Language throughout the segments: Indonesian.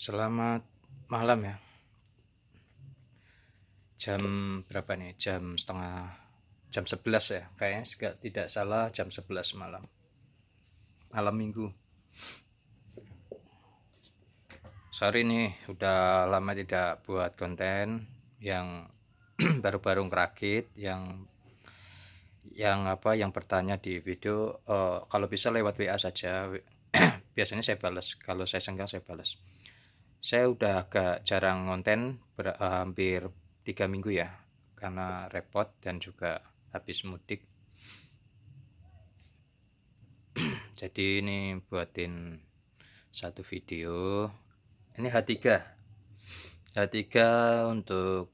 Selamat malam ya. Jam berapa nih? Jam 11 ya. Kayaknya tidak salah jam 11 malam. Malam Minggu. Sorry nih, udah lama tidak buat konten yang baru-baru ngerakit, yang bertanya di video, kalau bisa lewat WA saja. Biasanya saya balas, kalau saya senggang saya balas. Saya udah agak jarang konten, hampir 3 minggu ya, karena repot dan juga habis mudik. Jadi ini buatin satu video. Ini H3 untuk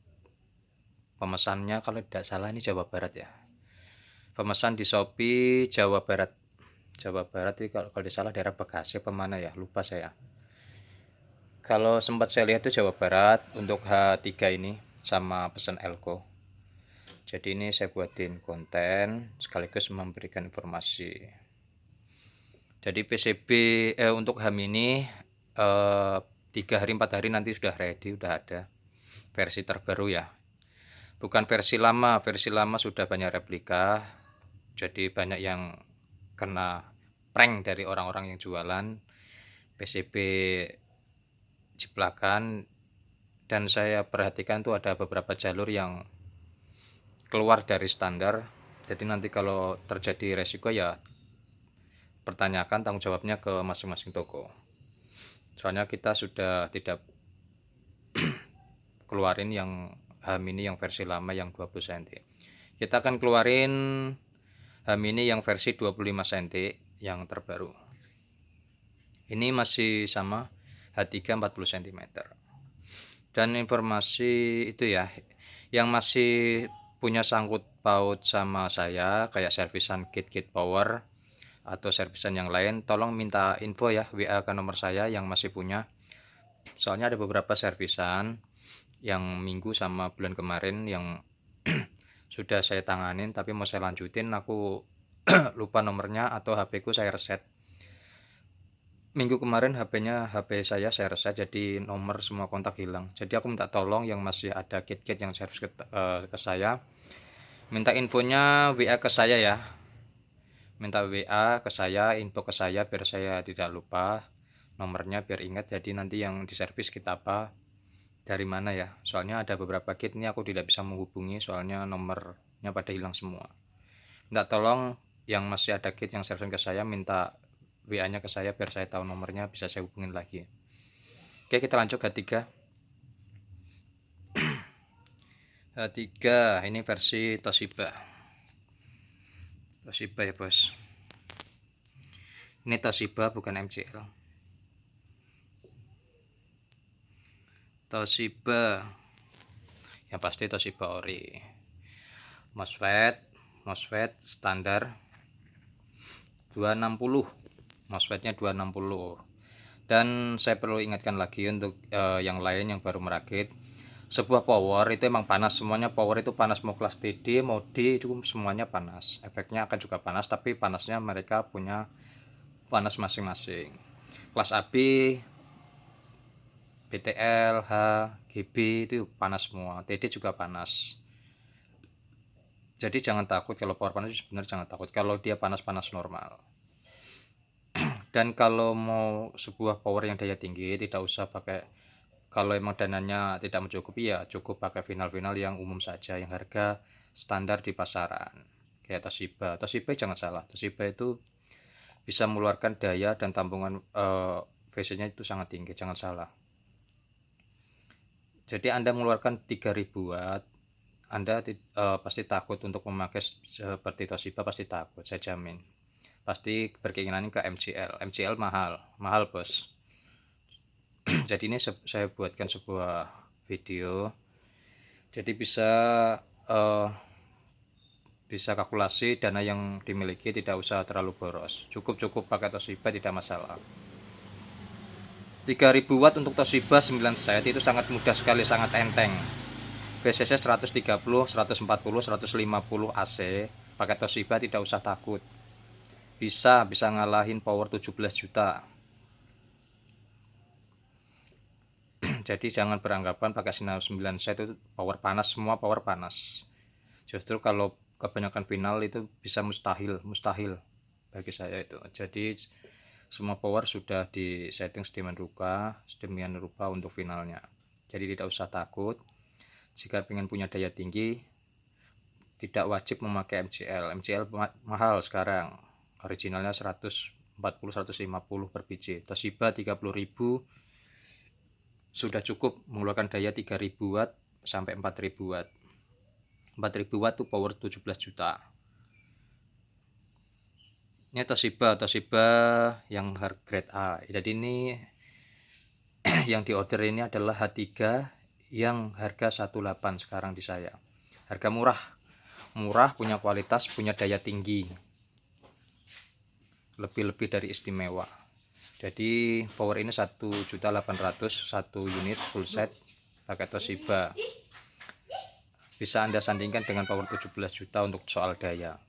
pemesannya, kalau tidak salah ini Jawa Barat ya. Pemesan di Shopee Jawa Barat. Jawa Barat ini kalau tidak salah daerah Bekasi apa mana ya, lupa saya. Kalau sempat saya lihat itu Jawa Barat untuk H3 ini sama pesan Elko. Jadi ini saya buatin konten sekaligus memberikan informasi. Jadi PCB untuk HAM ini 3 hari 4 hari nanti sudah ready, sudah ada versi terbaru ya. Bukan versi lama sudah banyak replika. Jadi banyak yang kena prank dari orang-orang yang jualan PCB ciplakan, dan saya perhatikan tuh ada beberapa jalur yang keluar dari standar. Jadi nanti kalau terjadi resiko ya pertanyakan tanggung jawabnya ke masing-masing toko. Soalnya kita sudah tidak keluarin yang HAM ini yang versi lama yang 20 cm. Kita akan keluarin HAM ini yang versi 25 cm yang terbaru. Ini masih sama H3 40 cm. Dan informasi itu ya, yang masih punya sangkut paut sama saya kayak servisan kit power atau servisan yang lain, tolong minta info ya, WA ke nomor saya yang masih punya. Soalnya ada beberapa servisan yang minggu sama bulan kemarin yang sudah saya tanganin tapi mau saya lanjutin, aku lupa nomornya atau HP ku saya reset. Minggu kemarin HP saya reset, jadi nomor semua kontak hilang. Jadi aku minta tolong yang masih ada kit yang servis ke saya, minta infonya WA ke saya ya. Minta WA ke saya, info ke saya biar saya tidak lupa nomornya, biar ingat. Jadi nanti yang diservis kit apa, dari mana ya. Soalnya ada beberapa kit ini aku tidak bisa menghubungi soalnya nomornya pada hilang semua. Minta tolong yang masih ada kit yang servis ke saya, minta WA nya ke saya biar saya tahu nomornya, bisa saya hubungin lagi. Oke, kita lanjut H3. H3 ini versi Toshiba ya bos. Ini Toshiba bukan MCL. Toshiba yang pasti Toshiba ori. MOSFET standar 260, MOSFET-nya 260. Dan saya perlu ingatkan lagi untuk yang lain yang baru merakit, sebuah power itu emang panas, semuanya power itu panas, mau kelas TD mau D itu semuanya panas, efeknya akan juga panas, tapi panasnya mereka punya panas masing-masing. Kelas AB, BTL, H, GB itu panas semua, TD juga panas. Jadi jangan takut kalau power panas, sebenarnya jangan takut kalau dia panas-panas normal. Dan kalau mau sebuah power yang daya tinggi, tidak usah pakai, kalau emang dananya tidak mencukupi ya cukup pakai final yang umum saja, yang harga standar di pasaran kayak Toshiba jangan salah, Toshiba itu bisa mengeluarkan daya dan tampungan VC nya itu sangat tinggi, jangan salah. Jadi Anda mengeluarkan 3000 watt, Anda pasti takut untuk memakai seperti Toshiba, pasti takut, saya jamin. Pasti berkeinginan ke MCL mahal bos. Jadi ini saya buatkan sebuah video, jadi bisa kalkulasi dana yang dimiliki, tidak usah terlalu boros, cukup pakai Toshiba, tidak masalah. 3000 watt untuk Toshiba 9 set itu sangat mudah sekali, sangat enteng. VCC 130, 140, 150 AC pakai Toshiba tidak usah takut, bisa ngalahin power 17 juta. Jadi jangan beranggapan pakai sinar 9 set itu power panas, semua power panas. Justru kalau kebanyakan final itu bisa mustahil bagi saya itu. Jadi semua power sudah di setting sedemikian rupa untuk finalnya. Jadi tidak usah takut. Jika ingin punya daya tinggi, tidak wajib memakai MCL. MCL mahal sekarang. Originalnya 140-150 per biji. Toshiba 30.000 sudah cukup mengeluarkan daya 3000 watt sampai 4000 watt. 4000 watt itu power 17 juta. Ini Toshiba yang harga grade A. Jadi ini yang di order ini adalah H3 yang harga 18 sekarang di saya. Harga murah, punya kualitas, punya daya tinggi. Lebih dari istimewa. Jadi power ini 1.800.000 satu unit full set pakai Toshiba. Bisa Anda sandingkan dengan power 17 juta untuk soal daya.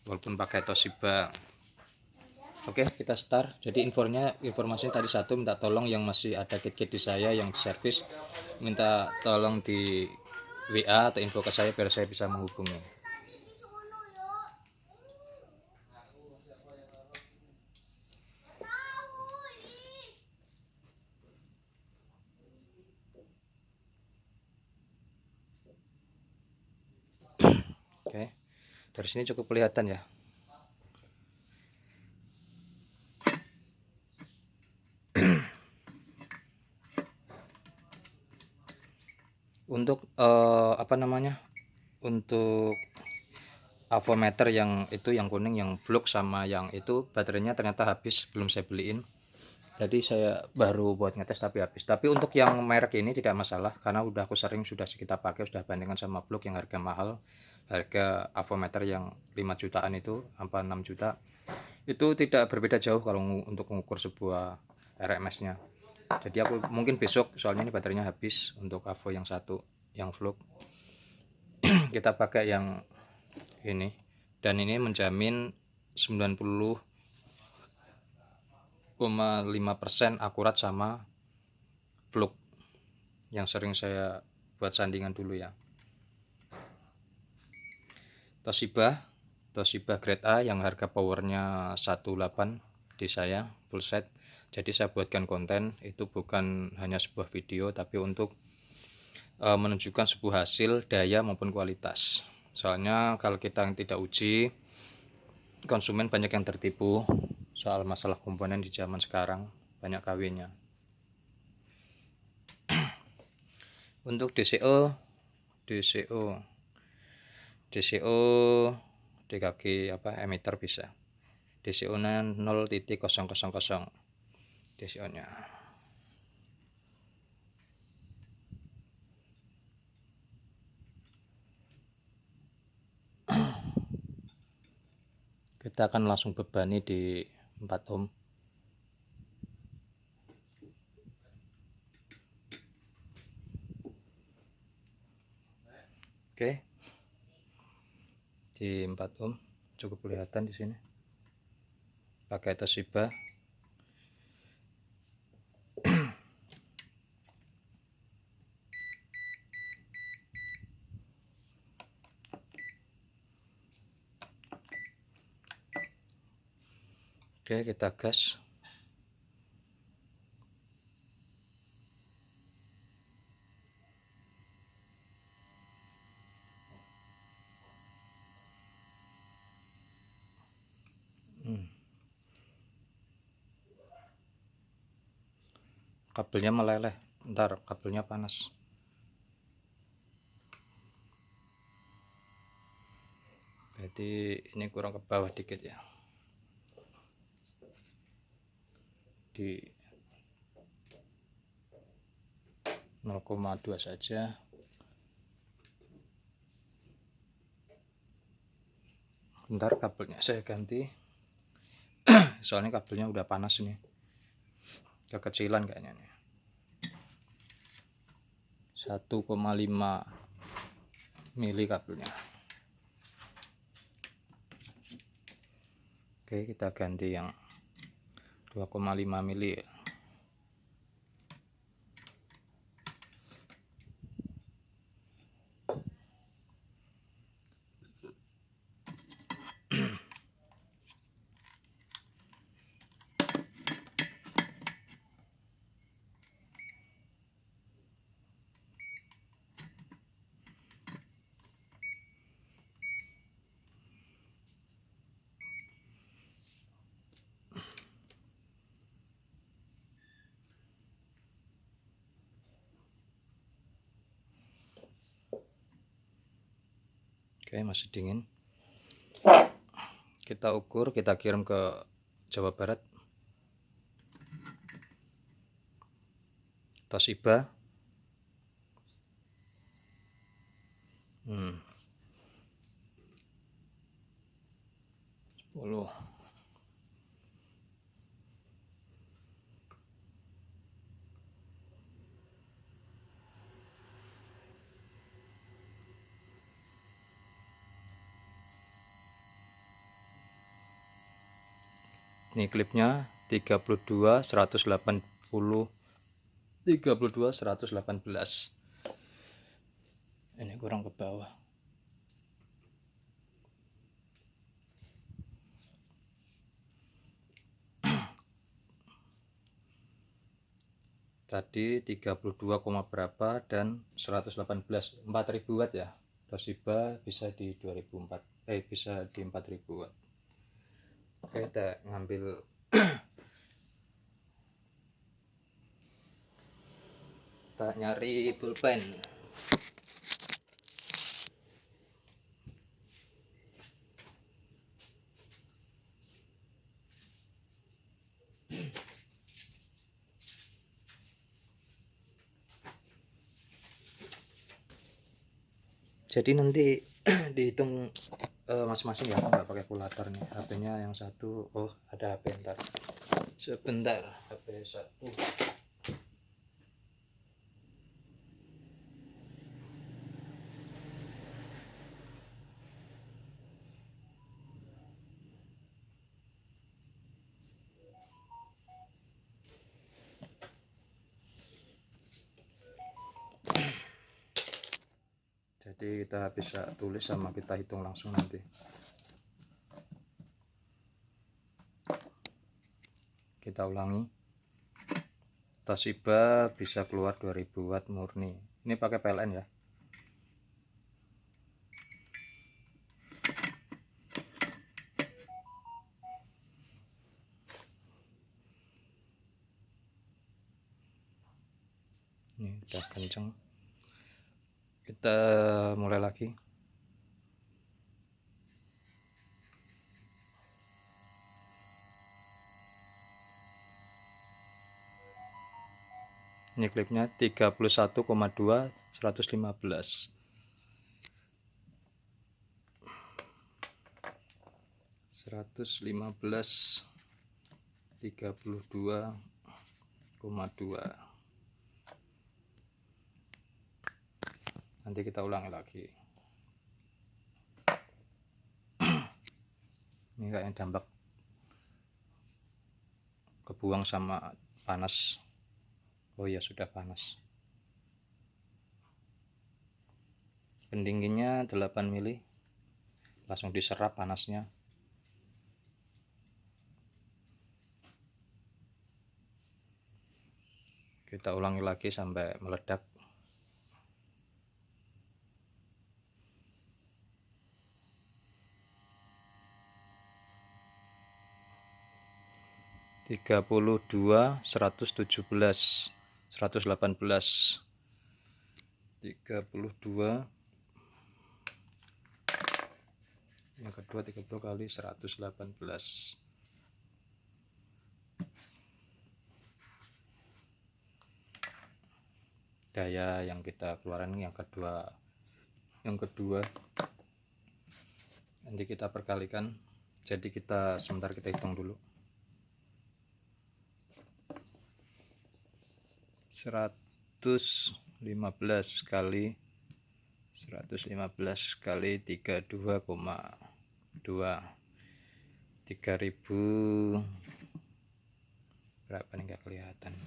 Walaupun pakai Toshiba. Oke, kita start. Jadi informasinya tadi satu, minta tolong yang masih ada kit-kit di saya yang di servis, minta tolong di WA atau info ke saya biar saya bisa menghubungi. Oke, dari sini cukup kelihatan ya. Untuk untuk avometer yang itu, yang kuning, yang flux sama yang itu baterainya ternyata habis, belum saya beliin. Jadi saya baru buat ngetes tapi habis. Tapi untuk yang merek ini tidak masalah karena sudah kita pakai, sudah bandingkan sama flux yang harga mahal. Harga avometer yang 5 jutaan itu, 6 juta. Itu tidak berbeda jauh kalau untuk mengukur sebuah RMS-nya. Jadi aku mungkin besok, soalnya ini baterainya habis untuk avo yang satu, yang flux. Kita pakai yang ini, dan ini menjamin 90,5% akurat sama flux yang sering saya buat sandingan dulu ya. Toshiba grade A yang harga powernya 18 di saya full set. Jadi saya buatkan konten itu bukan hanya sebuah video, tapi untuk menunjukkan sebuah hasil daya maupun kualitas. Soalnya kalau kita yang tidak uji, konsumen banyak yang tertipu soal masalah komponen di zaman sekarang, banyak KW-nya. Untuk DCO DKG emitter bisa. DCO-nya 0,000 DCO-nya. Kita akan langsung bebani di 4 ohm. Oke. Di 4 ohm cukup kelihatan di sini. Pakai Toshiba. Oke, kita gas. Kabelnya meleleh, ntar kabelnya panas. Jadi ini kurang ke bawah dikit ya, di 0,2 saja. Ntar kabelnya saya ganti. Soalnya kabelnya udah panas nih, kekecilan kayaknya nih. 1,5 mili kabelnya. Oke, kita ganti yang 2,5 mili ya. Oke, masih dingin. Kita ukur, kita kirim ke Jawa Barat. Toshiba. 10. Ini klipnya 32 180 32 118. Ini kurang ke bawah. Tadi 32, berapa dan 118, 4000 watt ya. Toshiba bisa di 2004, bisa di 4000 watt. Oke, kita ngambil kita nyari pulpen. Jadi nanti dihitung masing-masing ya, nggak pakai kalkulator nih. HP-nya yang satu, oh ada HP, sebentar, HP satu. Jadi kita bisa tulis sama kita hitung langsung nanti. Kita ulangi. Toshiba bisa keluar 2000 watt murni. Ini pakai PLN ya. Ini udah kenceng. Kita mulai lagi. Ini klipnya 31,2 115. 115 32,2. Nanti kita ulangi lagi. Ini kayaknya dampak kebuang sama panas. Oh iya, sudah panas. Pendinginnya 8 mili, langsung diserap panasnya. Kita ulangi lagi sampai meledak. Tiga puluh dua 117 118. 32. Yang kedua 30 kali 118. Daya yang kita keluaran yang kedua nanti kita perkalikan. Jadi kita sebentar, kita hitung dulu. 115 kali 32,2, 3000 berapa nih, nggak kelihatan.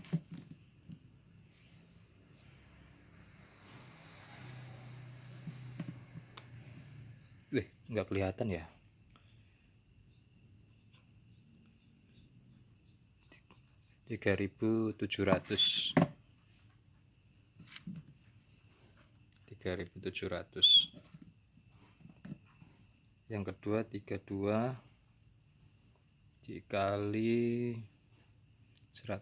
Nggak kelihatan ya. 3700. 3700. Yang kedua 32 dikali 118.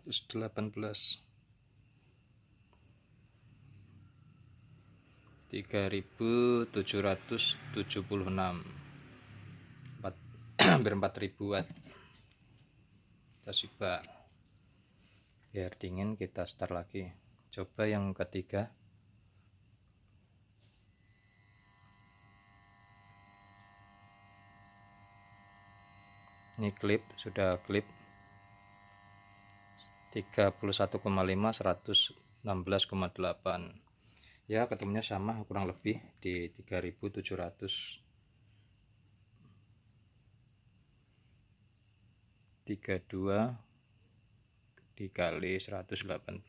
3.776, hampir 4.000 watt Toshiba. Biar dingin kita start lagi, coba yang ketiga. Ini klip, sudah klip 31,5 116,8 ya, ketemunya sama kurang lebih di 3.700. 32 dikali 118,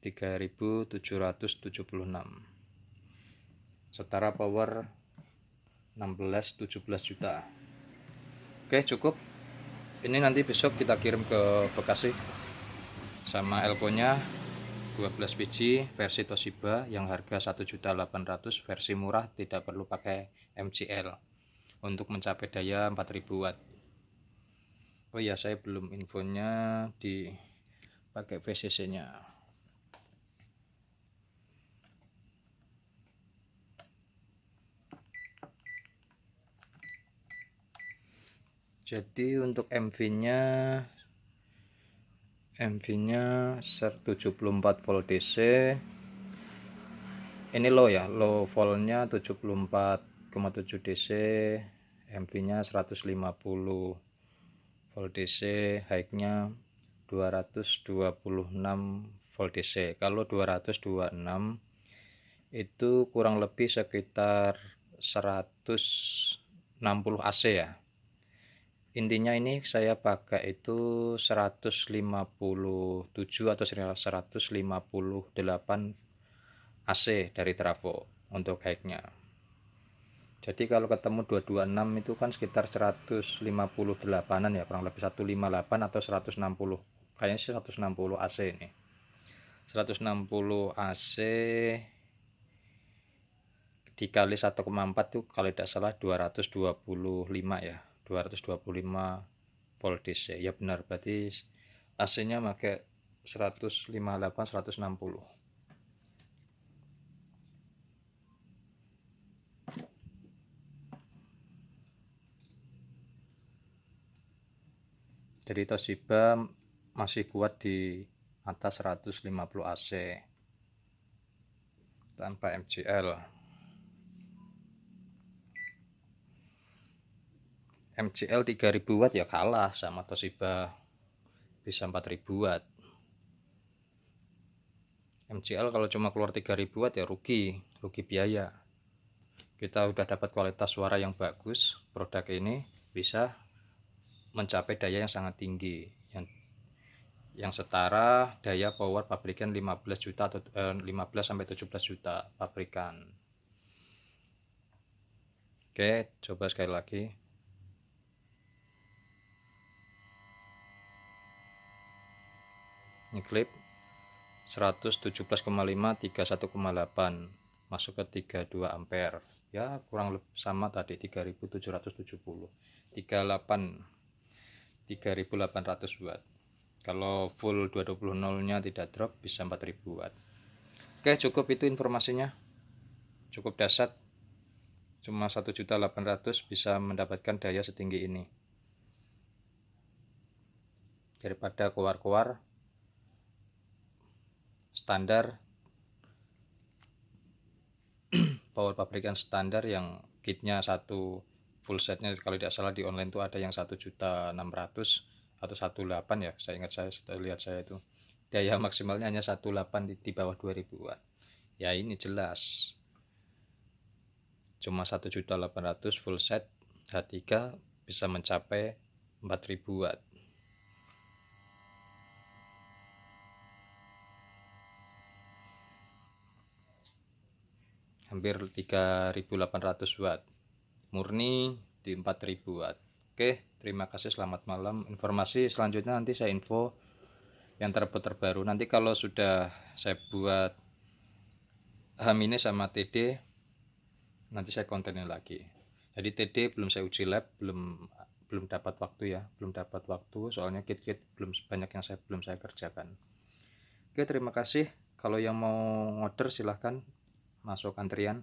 3.776, setara power 16-17 juta. Oke, cukup. Ini nanti besok kita kirim ke Bekasi sama elko nya 12 biji versi Toshiba yang harga 1.800.000, versi murah tidak perlu pakai MCL untuk mencapai daya 4.000 watt. Oh ya, saya belum infonya di pakai VCC nya. Jadi untuk MV-nya 74 volt DC. Ini low ya, low voltnya 74,7 DC, MV-nya 150 volt DC, high-nya 226 volt DC. Kalau 226 itu kurang lebih sekitar 160 AC ya. Intinya ini saya pakai itu 157 atau 158 AC dari trafo untuk high-nya. Jadi kalau ketemu 226 itu kan sekitar 158an ya, kurang lebih 158 atau 160. Kayaknya sih 160 AC ini. 160 AC dikali 1,4 tuh kalau tidak salah 225 ya. 225 volt DC ya, benar, berarti AC nya pakai 158 160. Jadi Toshiba masih kuat di atas 150 AC tanpa MCL. MCL 3000 watt ya kalah sama Toshiba, bisa 4000 watt. MCL kalau cuma keluar 3000 watt ya rugi biaya. Kita udah dapat kualitas suara yang bagus, produk ini bisa mencapai daya yang sangat tinggi, yang setara daya power pabrikan 15 juta atau 15 sampai 17 juta pabrikan. Oke, coba sekali lagi. Ini klip 117,5 31,8 masuk ke 32 ampere ya, kurang lebih sama tadi 3.770, 3.800 watt. Kalau full 220 nya tidak drop bisa 4.000 watt. Oke, cukup itu informasinya, cukup dahsyat. Cuma 1.800.000 bisa mendapatkan daya setinggi ini, daripada keluar standar power pabrikan standar yang kitnya satu full setnya, kalau tidak salah di online tuh ada yang 1.600.000 atau 1.800.000 ya, saya ingat, saya lihat saya itu daya maksimalnya hanya 1.800 di bawah 2000 watt ya. Ini jelas cuma 1.800.000 full set H3 bisa mencapai 4.000 watt. Hampir 3.800 watt murni di 4.000 watt. Oke, terima kasih, selamat malam. Informasi selanjutnya nanti saya info yang terbaru. Nanti kalau sudah saya buat H- sama TD, nanti saya kontenin lagi. Jadi TD belum saya uji lab, belum dapat waktu ya, soalnya kit belum banyak yang belum saya kerjakan. Oke, terima kasih. Kalau yang mau order silahkan masuk antrian.